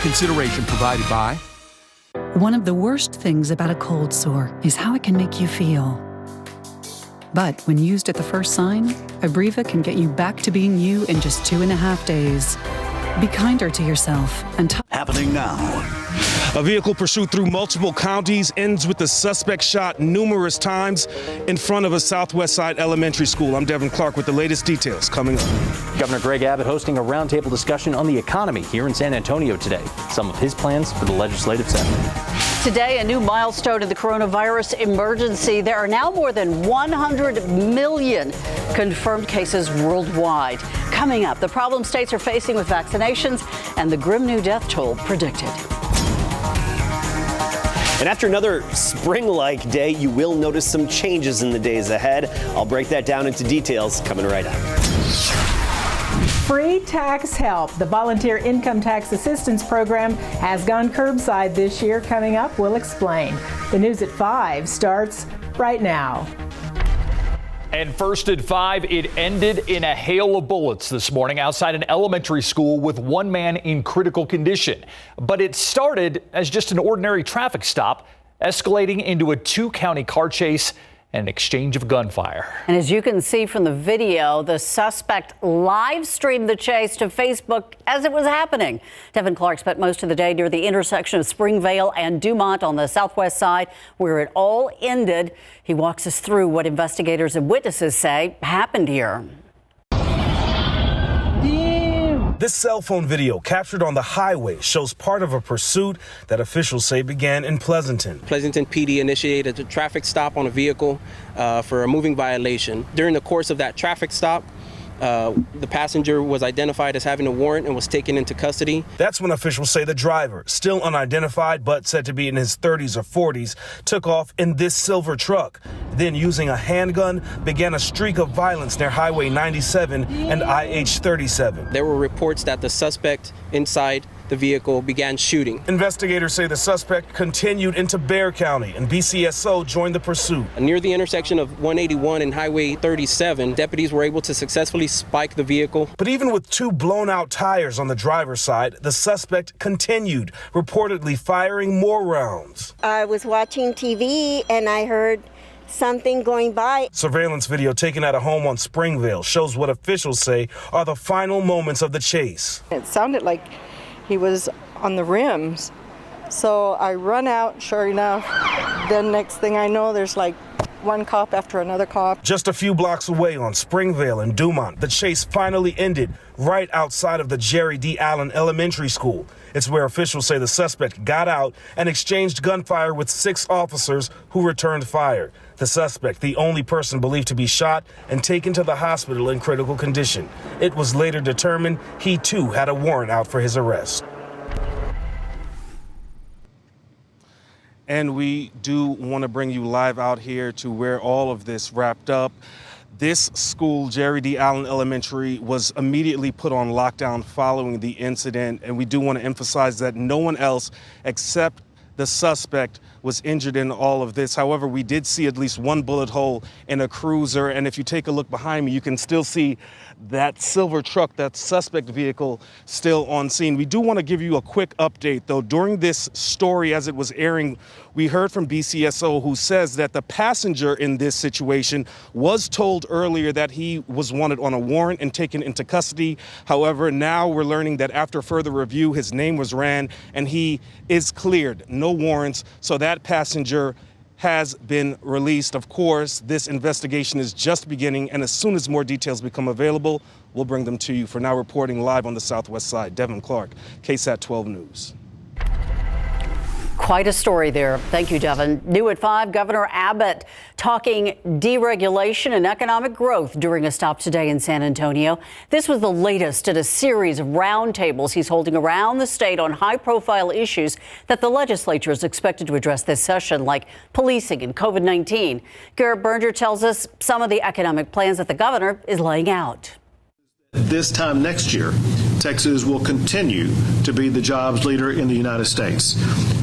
consideration provided by... One of the worst things about a cold sore is how it can make you feel. But when used at the first sign, Abreva can get you back to being you in just 2.5 days. Be kinder to yourself and... Happening now. A vehicle pursuit through multiple counties ends with the suspect shot numerous times in front of a Southwest Side elementary school. I'm Devin Clark with the latest details coming up. Governor Greg Abbott hosting a roundtable discussion on the economy here in San Antonio today. Some of his plans for the legislative session. Today, a new milestone in the coronavirus emergency. There are now more than 100 million confirmed cases worldwide. Coming up, the problem states are facing with vaccinations and the grim new death toll predicted. And after another spring-like day, you will notice some changes in the days ahead. I'll break that down into details coming right up. Free tax help. The Volunteer Income Tax Assistance Program has gone curbside this year. Coming up, we'll explain. The news at 5 starts right now. And first at 5, it ended in a hail of bullets this morning outside an elementary school with one man in critical condition. But it started as just an ordinary traffic stop, escalating into a 2-county car chase and an exchange of gunfire. And as you can see from the video, the suspect live streamed the chase to Facebook as it was happening. Devin Clark spent most of the day near the intersection of Springvale and Dumont on the southwest side, where it all ended. He walks us through what investigators and witnesses say happened here. This cell phone video captured on the highway shows part of a pursuit that officials say began in Pleasanton. Pleasanton PD initiated a traffic stop on a vehicle for a moving violation. During the course of that traffic stop, the passenger was identified as having a warrant and was taken into custody. That's when officials say the driver, still unidentified but said to be in his 30s or 40s, took off in this silver truck. Then, using a handgun, began a streak of violence near Highway 97 and IH 37. There were reports that the suspect inside the vehicle began shooting. Investigators say the suspect continued into Bexar County and BCSO joined the pursuit. Near the intersection of 181 and Highway 37, deputies were able to successfully spike the vehicle. But even with 2 blown out tires on the driver's side, the suspect continued, reportedly firing more rounds. I was watching TV and I heard something going by. Surveillance video taken at a home on Springvale shows what officials say are the final moments of the chase. It sounded like he was on the rims. So I run out, sure enough. Then next thing I know, there's like one cop after another cop. Just a few blocks away on Springvale and Dumont, the chase finally ended right outside of the Jerry D. Allen Elementary School. It's where officials say the suspect got out and exchanged gunfire with 6 officers who returned fire. The suspect, the only person believed to be shot and taken to the hospital in critical condition. It was later determined he too had a warrant out for his arrest. And we do want to bring you live out here to where all of this wrapped up. This school, Jerry D. Allen Elementary, was immediately put on lockdown following the incident. And we do want to emphasize that no one else except the suspect was injured in all of this. However, we did see at least one bullet hole in a cruiser. And if you take a look behind me, you can still see that silver truck, that suspect vehicle, still on scene. We do want to give you a quick update, though. During this story, as it was airing, we heard from BCSO, who says that the passenger in this situation was told earlier that he was wanted on a warrant and taken into custody. However, now we're learning that after further review, his name was ran and he is cleared. No warrants. So that passenger has been released. Of course, this investigation is just beginning, and as soon as more details become available, we'll bring them to you. For now, reporting live on the Southwest Side, Devin Clark, KSAT 12 News. Quite a story there. Thank you, Devin. New at 5, Governor Abbott talking deregulation and economic growth during a stop today in San Antonio. This was the latest in a series of roundtables he's holding around the state on high-profile issues that the legislature is expected to address this session, like policing and COVID-19. Garrett Berger tells us some of the economic plans that the governor is laying out. This time next year, Texas will continue to be the jobs leader in the United States.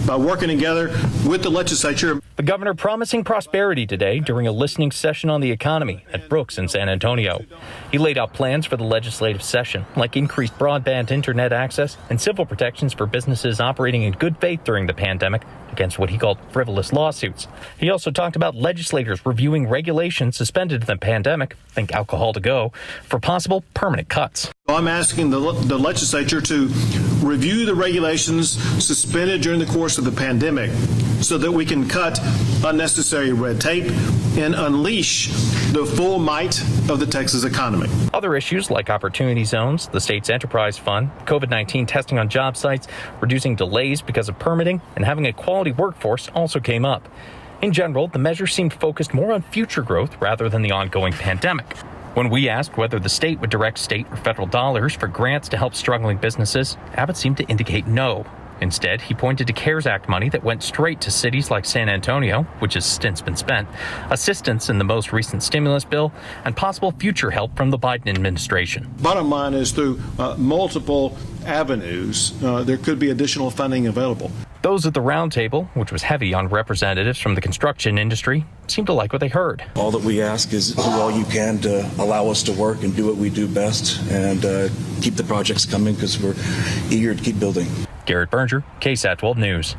by working together with the legislature. The governor promising prosperity today during a listening session on the economy at Brooks in San Antonio. He laid out plans for the legislative session, like increased broadband internet access and civil protections for businesses operating in good faith during the pandemic against what he called frivolous lawsuits. He also talked about legislators reviewing regulations suspended in the pandemic, think alcohol to go, for possible permanent cuts. I'm asking the legislature to review the regulations suspended during the course of the pandemic so that we can cut unnecessary red tape and unleash the full might of the Texas economy. Other issues like opportunity zones, the state's enterprise fund, COVID-19 testing on job sites, reducing delays because of permitting, and having a quality workforce also came up. In general, the measure seemed focused more on future growth rather than the ongoing pandemic. When we asked whether the state would direct state or federal dollars for grants to help struggling businesses, Abbott seemed to indicate no. Instead, he pointed to CARES Act money that went straight to cities like San Antonio, which has since been spent, assistance in the most recent stimulus bill, and possible future help from the Biden administration. Bottom line is through multiple avenues, there could be additional funding available. Those at the roundtable, which was heavy on representatives from the construction industry, seemed to like what they heard. All that we ask is do all you can to allow us to work and do what we do best and keep the projects coming because we're eager to keep building. Garrett Berger, KSAT 12 News.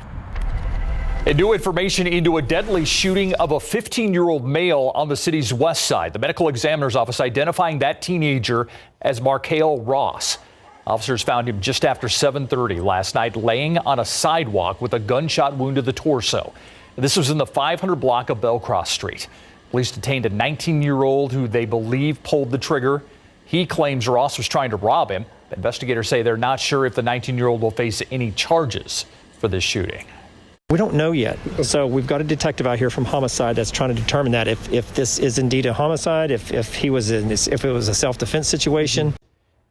And new information into a deadly shooting of a 15-year-old male on the city's west side. The medical examiner's office identifying that teenager as Markale Ross. Officers found him just after 7:30 last night, laying on a sidewalk with a gunshot wound to the torso. This was in the 500 block of Belcross Street. Police detained a 19-year-old who they believe pulled the trigger. He claims Ross was trying to rob him. Investigators say they're not sure if the 19-year-old will face any charges for this shooting. We don't know yet. So we've got a detective out here from homicide that's trying to determine that if this is indeed a homicide, if it was a self-defense situation.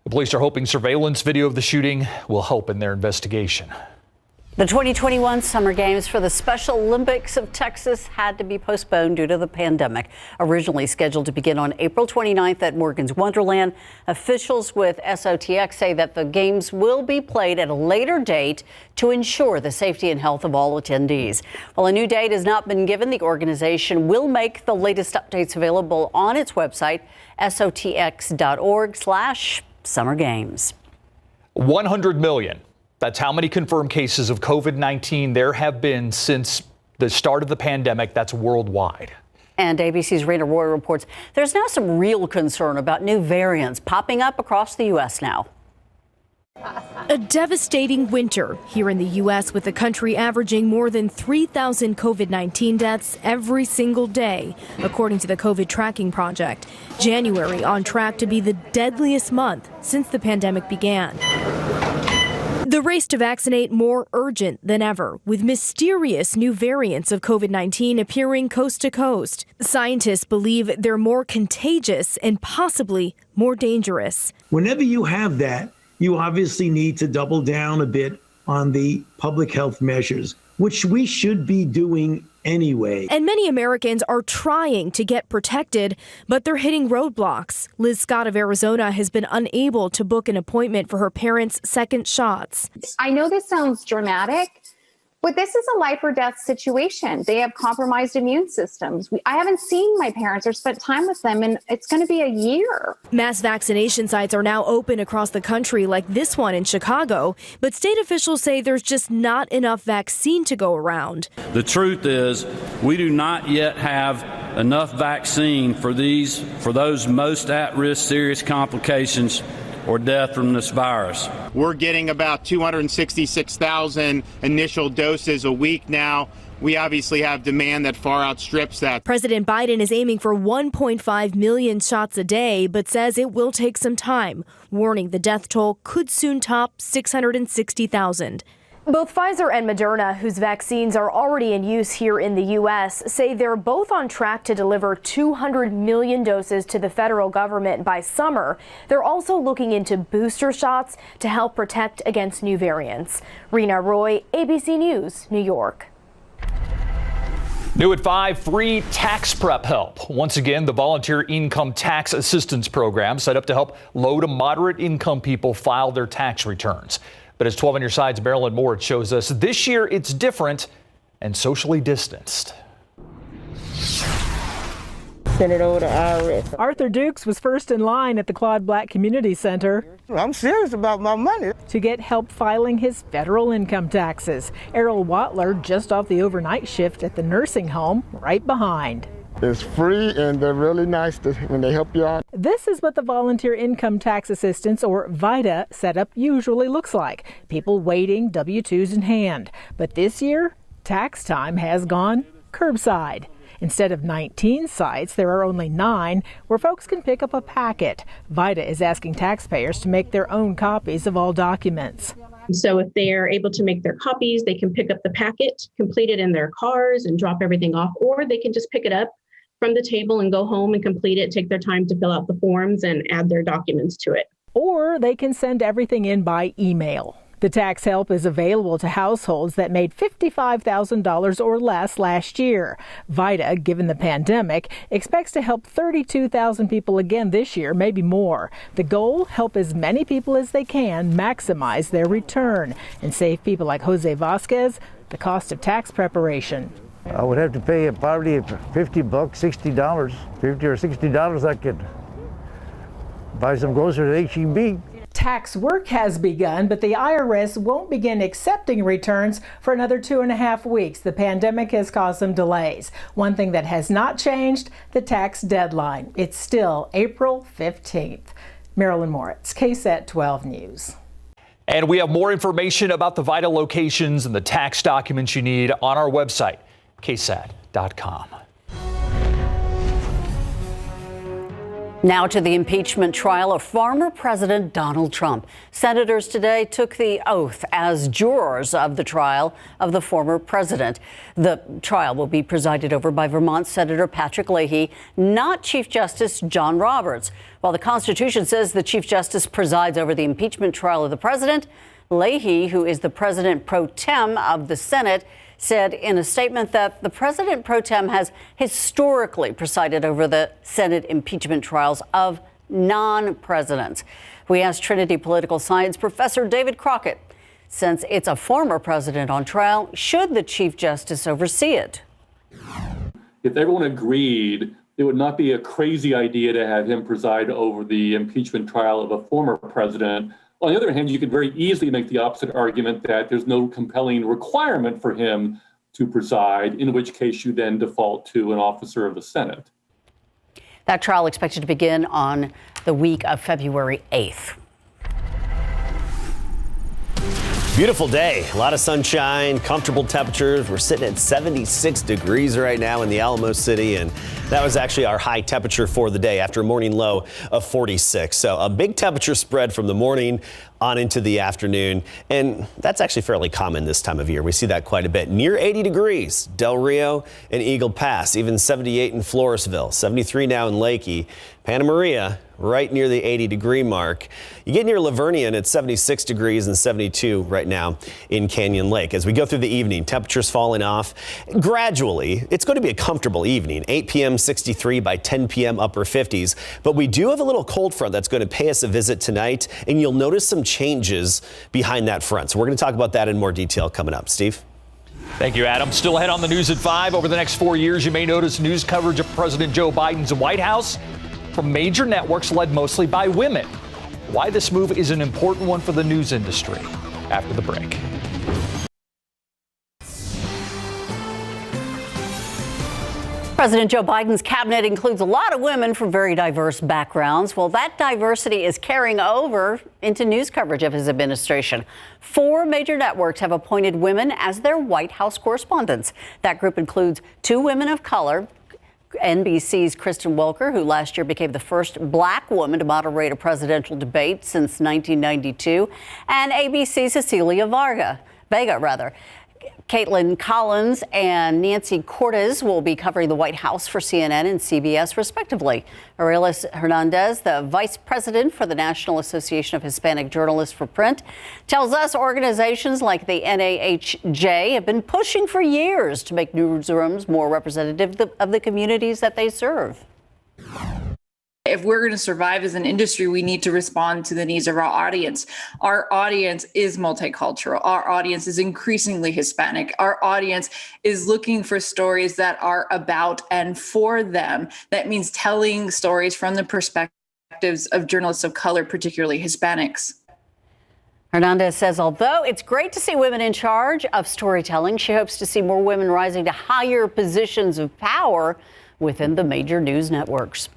The police are hoping surveillance video of the shooting will help in their investigation. The 2021 Summer Games for the Special Olympics of Texas had to be postponed due to the pandemic. Originally scheduled to begin on April 29th at Morgan's Wonderland, officials with SOTX say that the games will be played at a later date to ensure the safety and health of all attendees. While a new date has not been given, the organization will make the latest updates available on its website, sotx.org/Summer Games. 100 million. That's how many confirmed cases of COVID-19 there have been since the start of the pandemic. That's worldwide. And ABC's Rena Roy reports there's now some real concern about new variants popping up across the U.S. now. A devastating winter here in the U.S., with the country averaging more than 3,000 COVID-19 deaths every single day, according to the COVID Tracking Project. January on track to be the deadliest month since the pandemic began. The race to vaccinate more urgent than ever, with mysterious new variants of COVID-19 appearing coast to coast. Scientists believe they're more contagious and possibly more dangerous. Whenever you have that, you obviously need to double down a bit on the public health measures, which we should be doing anyway. And many Americans are trying to get protected, but they're hitting roadblocks. Liz Scott of Arizona has been unable to book an appointment for her parents' second shots. I know this sounds dramatic, but this is a life or death situation. They have compromised immune systems. I haven't seen my parents or spent time with them, and it's going to be a year. Mass vaccination sites are now open across the country, like this one in Chicago, but state officials say there's just not enough vaccine to go around. The truth is, we do not yet have enough vaccine for those most at-risk serious complications or death from this virus. We're getting about 266,000 initial doses a week now. We obviously have demand that far outstrips that. President Biden is aiming for 1.5 million shots a day, but says it will take some time, warning the death toll could soon top 660,000. Both Pfizer and Moderna, whose vaccines are already in use here in the U.S., say they're both on track to deliver 200 million doses to the federal government by summer. They're also looking into booster shots to help protect against new variants. Rena Roy, ABC News, New York. New at 5, free tax prep help. Once again, the Volunteer Income Tax Assistance Program set up to help low to moderate income people file their tax returns. But as 12 on your side's Marilyn Moritz shows us, this year it's different and socially distanced. Send it over to IRS. Arthur Dukes was first in line at the Claude Black Community Center. I'm serious about my money. To get help filing his federal income taxes. Errol Watler just off the overnight shift at the nursing home right behind. It's free and they're really nice when they help you out. This is what the Volunteer Income Tax Assistance, or VITA, setup usually looks like. People waiting, W-2s in hand. But this year, tax time has gone curbside. Instead of 19 sites, there are only 9 where folks can pick up a packet. VITA is asking taxpayers to make their own copies of all documents. So if they're able to make their copies, they can pick up the packet, complete it in their cars and drop everything off, or they can just pick it up from the table and go home and complete it, take their time to fill out the forms and add their documents to it. Or they can send everything in by email. The tax help is available to households that made $55,000 or less last year. VITA, given the pandemic, expects to help 32,000 people again this year, maybe more. The goal, help as many people as they can maximize their return and save people like Jose Vasquez the cost of tax preparation. I would have to pay probably $50, $60, $50 or $60. I could buy some groceries at H-E-B. Tax work has begun, but the IRS won't begin accepting returns for another 2.5 weeks. The pandemic has caused some delays. One thing that has not changed, the tax deadline. It's still April 15th. Marilyn Moritz, KSAT 12 News. And we have more information about the VITA locations and the tax documents you need on our website, KSAT.com. Now to the impeachment trial of former President Donald Trump. Senators today took the oath as jurors of the trial of the former president. The trial will be presided over by Vermont Senator Patrick Leahy, not Chief Justice John Roberts. While the Constitution says the Chief Justice presides over the impeachment trial of the president, Leahy, who is the president pro tem of the Senate, said in a statement that the president pro tem has historically presided over the Senate impeachment trials of non-presidents. We asked Trinity political science professor David Crockett, since it's a former president on trial, should the Chief Justice oversee it? If everyone agreed, it would not be a crazy idea to have him preside over the impeachment trial of a former president. On the other hand, you could very easily make the opposite argument that there's no compelling requirement for him to preside, in which case you then default to an officer of the Senate. That trial expected to begin on the week of February 8th. Beautiful day, a lot of sunshine, comfortable temperatures. We're sitting at 76 degrees right now in the Alamo City, and that was actually our high temperature for the day after a morning low of 46. So a big temperature spread from the morning on into the afternoon, and that's actually fairly common this time of year. We see that quite a bit. Near 80 degrees, Del Rio and Eagle Pass, even 78 in Floresville, 73 now in Lakey. Santa Maria, right near the 80-degree mark. You get near Lavernian at 76 degrees and 72 right now in Canyon Lake. As we go through the evening, temperatures falling off gradually. It's going to be a comfortable evening. 8 p.m. 63, by 10 p.m. upper 50s. But we do have a little cold front that's going to pay us a visit tonight, and you'll notice some changes behind that front. So we're going to talk about that in more detail coming up. Steve? Thank you, Adam. Still ahead on the news at 5. Over the next 4 years, you may notice news coverage of President Joe Biden's White House from major networks led mostly by women. Why this move is an important one for the news industry. After the break. President Joe Biden's cabinet includes a lot of women from very diverse backgrounds. Well, that diversity is carrying over into news coverage of his administration. 4 major networks have appointed women as their White House correspondents. That group includes 2 women of color, NBC's Kristen Welker, who last year became the first black woman to moderate a presidential debate since 1992, and ABC's Cecilia Vega. Caitlin Collins and Nancy Cortez will be covering the White House for CNN and CBS, respectively. Aurelis Hernandez, the vice president for the National Association of Hispanic Journalists for Print, tells us organizations like the NAHJ have been pushing for years to make newsrooms more representative of the communities that they serve. If we're going to survive as an industry, we need to respond to the needs of our audience. Our audience is multicultural. Our audience is increasingly Hispanic. Our audience is looking for stories that are about and for them. That means telling stories from the perspectives of journalists of color, particularly Hispanics. Hernandez says, although it's great to see women in charge of storytelling, she hopes to see more women rising to higher positions of power within the major news networks.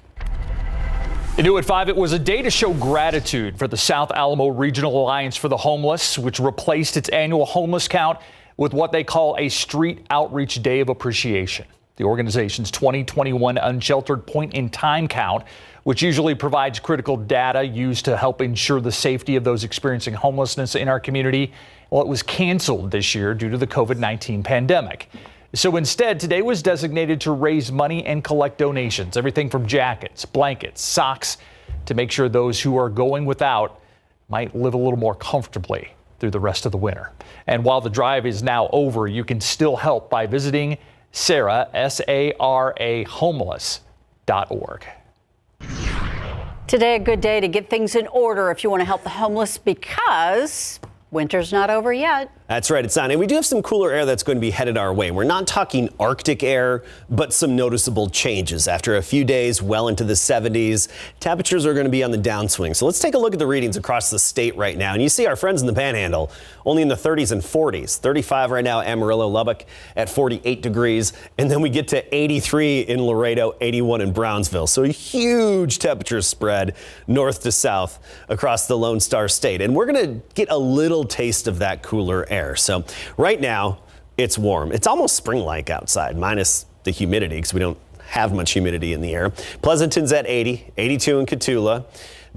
New at 5, it was a day to show gratitude for the South Alamo Regional Alliance for the Homeless, which replaced its annual homeless count with what they call a Street Outreach Day of Appreciation. The organization's 2021 Unsheltered Point in Time count, which usually provides critical data used to help ensure the safety of those experiencing homelessness in our community, well, it was canceled this year due to the COVID-19 pandemic. So instead, today was designated to raise money and collect donations, everything from jackets, blankets, socks, to make sure those who are going without might live a little more comfortably through the rest of the winter. And while the drive is now over, you can still help by visiting Sarah, SARA homeless.org. Today, a good day to get things in order if you want to help the homeless, because winter's not over yet. That's right, it's not. And we do have some cooler air that's going to be headed our way. We're not talking Arctic air, but some noticeable changes. After a few days well into the 70s, temperatures are going to be on the downswing. So let's take a look at the readings across the state right now. And you see our friends in the Panhandle only in the 30s and 40s. 35 right now, Amarillo, Lubbock at 48 degrees. And then we get to 83 in Laredo, 81 in Brownsville. So a huge temperature spread north to south across the Lone Star State. And we're going to get a little taste of that cooler air. So right now it's warm. It's almost spring-like outside, minus the humidity, because we don't have much humidity in the air. Pleasanton's at 80, 82 in Cotulla.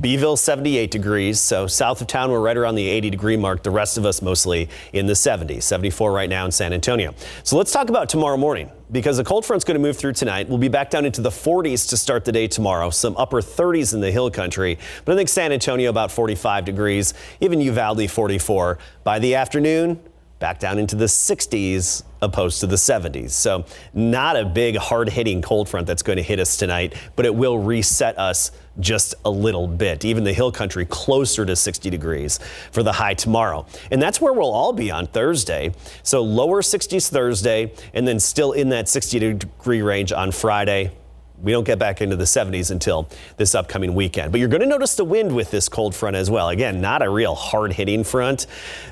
Beeville 78 degrees. So south of town, we're right around the 80 degree mark. The rest of us mostly in the 70s, 74 right now in San Antonio. So let's talk about tomorrow morning, because the cold front's going to move through tonight. We'll be back down into the 40s to start the day tomorrow. Some upper 30s in the hill country, but I think San Antonio about 45 degrees, even Uvalde 44. By the afternoon, back down into the 60s opposed to the 70s. So not a big hard-hitting cold front that's going to hit us tonight, but it will reset us just a little bit. Even the hill country closer to 60 degrees for the high tomorrow. And that's where we'll all be on Thursday. So lower 60s Thursday, and then still in that 60 degree range on Friday. We don't get back into the 70s until this upcoming weekend. But you're going to notice the wind with this cold front as well. Again, not a real hard-hitting front,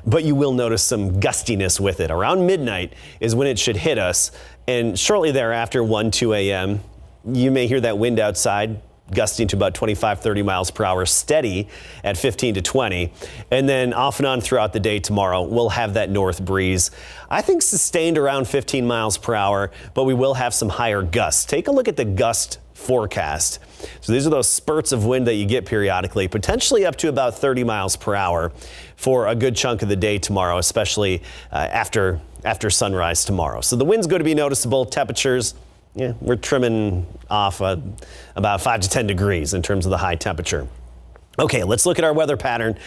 but you will notice some gustiness with it. Around midnight is when it should hit us. And shortly thereafter, 1, 2 a.m., you may hear that wind outside gusting to about 25, 30 miles per hour, steady at 15 to 20. And then off and on throughout the day tomorrow, we'll have that north breeze. I think sustained around 15 miles per hour, but we will have some higher gusts. Take a look at the Gust Forecast. So these are those spurts of wind that you get periodically, potentially up to about 30 miles per hour for a good chunk of the day tomorrow, especially after sunrise tomorrow. So the wind's going to be noticeable. Temperatures, yeah, we're trimming off about 5 to 10 degrees in terms of the high temperature. Okay, let's look at our weather pattern.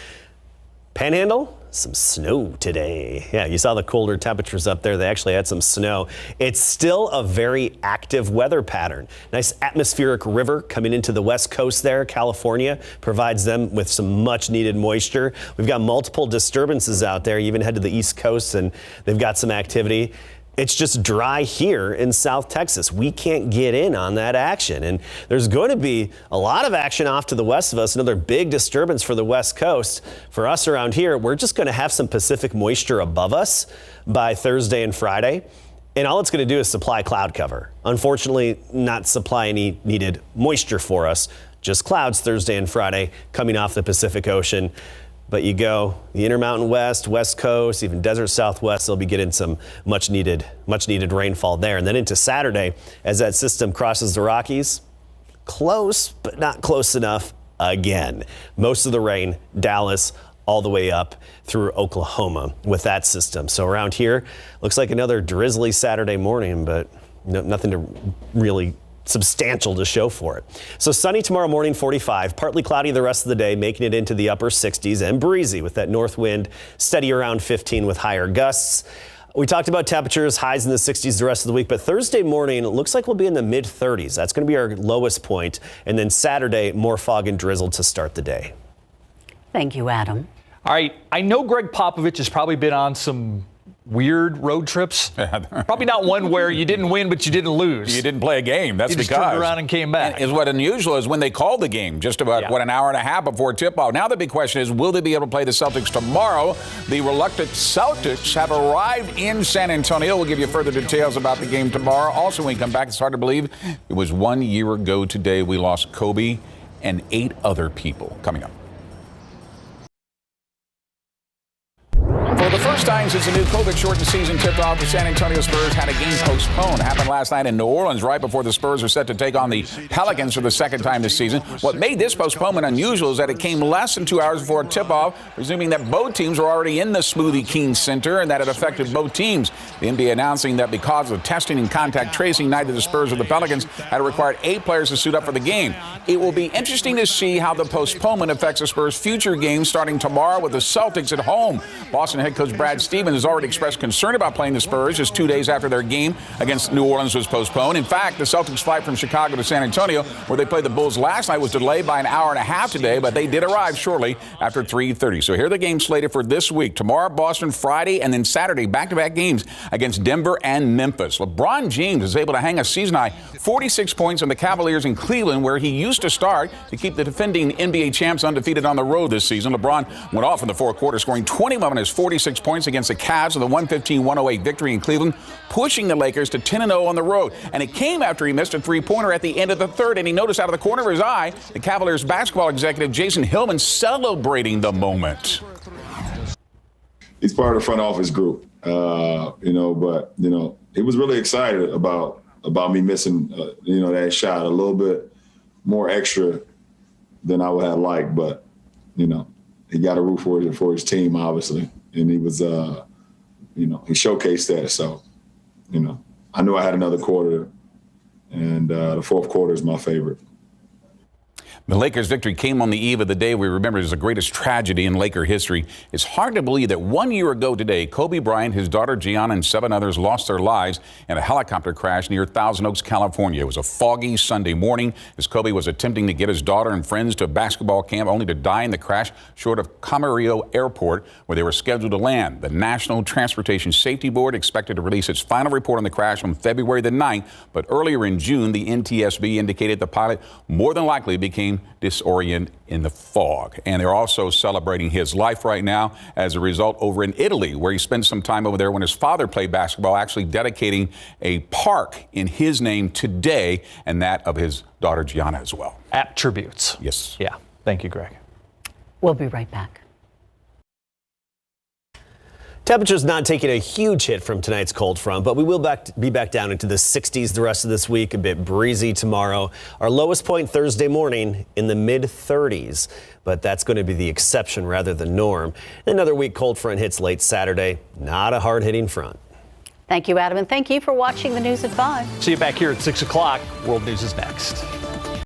Panhandle, some snow today. Yeah, you saw the colder temperatures up there. They actually had some snow. It's still a very active weather pattern. Nice atmospheric river coming into the west coast there. California provides them with some much needed moisture. We've got multiple disturbances out there. You even head to the east coast and they've got some activity. It's just dry here in South Texas. We can't get in on that action. And there's going to be a lot of action off to the west of us. Another big disturbance for the west coast. For us around here, we're just going to have some Pacific moisture above us by Thursday and Friday. And all it's going to do is supply cloud cover. Unfortunately, not supply any needed moisture for us. Just clouds Thursday and Friday coming off the Pacific Ocean. But you go the Intermountain West, West Coast, even Desert Southwest, they'll be getting some much needed rainfall there. And then into Saturday, as that system crosses the Rockies, close, but not close enough again. Most of the rain, Dallas, all the way up through Oklahoma with that system. So around here, looks like another drizzly Saturday morning, but nothing to really substantial to show for it. So sunny tomorrow morning, 45, partly cloudy the rest of the day, making it into the upper 60s and breezy with that north wind steady around 15 with higher gusts. We talked about temperatures, highs in the 60s the rest of the week, but Thursday morning, it looks like we'll be in the mid-30s. That's going to be our lowest point. And then Saturday, more fog and drizzle to start the day. Thank you, Adam. All right. I know Greg Popovich has probably been on some weird road trips. Probably not one where you didn't win, but you didn't lose. You didn't play a game. That's you just because. Turned around and came back. Is what unusual is when they called the game just about, an hour and a half before tip-off. Now the big question is, will they be able to play the Celtics tomorrow? The reluctant Celtics have arrived in San Antonio. We'll give you further details about the game tomorrow. Also, when we come back, it's hard to believe it was 1 year ago today we lost Kobe and 8 other people. Coming up. For the first time since the new COVID-shortened season tipped off, the San Antonio Spurs had a game postponed. It happened last night in New Orleans, right before the Spurs are set to take on the Pelicans for the second time this season. What made this postponement unusual is that it came less than 2 hours before tip-off, presuming that both teams were already in the Smoothie King Center and that it affected both teams. The NBA announcing that because of testing and contact tracing, neither the Spurs or the Pelicans had required 8 players to suit up for the game. It will be interesting to see how the postponement affects the Spurs' future games starting tomorrow with the Celtics at home. Boston head coach Brad Stevens has already expressed concern about playing the Spurs just 2 days after their game against New Orleans was postponed. In fact, the Celtics' flight from Chicago to San Antonio, where they played the Bulls last night, was delayed by an hour and a half today, but they did arrive shortly after 3:30. So here are the games slated for this week. Tomorrow, Boston, Friday, and then Saturday, back-to-back games against Denver and Memphis. LeBron James is able to hang a season-high 46 points on the Cavaliers in Cleveland, where he used to start to keep the defending NBA champs undefeated on the road this season. LeBron went off in the fourth quarter, scoring 21 of his 46 points against the Cavs in the 115-108 victory in Cleveland, pushing the Lakers to 10-0 on the road. And it came after he missed a three-pointer at the end of the third, and he noticed out of the corner of his eye the Cavaliers basketball executive Jason Hillman celebrating the moment. He's part of the front office group, but he was really excited about me missing, that shot a little bit more extra than I would have liked, but, he got a root for his team, obviously. And he was, he showcased that. So, I knew I had another quarter, and the fourth quarter is my favorite. The Lakers' victory came on the eve of the day we remember as the greatest tragedy in Laker history. It's hard to believe that 1 year ago today, Kobe Bryant, his daughter Gianna, and 7 others lost their lives in a helicopter crash near Thousand Oaks, California. It was a foggy Sunday morning as Kobe was attempting to get his daughter and friends to a basketball camp, only to die in the crash short of Camarillo Airport, where they were scheduled to land. The National Transportation Safety Board expected to release its final report on the crash on February the 9th, but earlier in June, the NTSB indicated the pilot more than likely became disoriented in the fog. And they're also celebrating his life right now as a result over in Italy, where he spent some time over there when his father played basketball, actually dedicating a park in his name today and that of his daughter Gianna as well. At tributes. Yes. Yeah. Thank you, Greg. We'll be right back. Temperatures not taking a huge hit from tonight's cold front, but we will be back down into the 60s the rest of this week, a bit breezy tomorrow. Our lowest point Thursday morning in the mid-30s, but that's going to be the exception rather than norm. Another weak cold front hits late Saturday, not a hard-hitting front. Thank you, Adam, and thank you for watching the News at 5. See you back here at 6 o'clock. World News is next.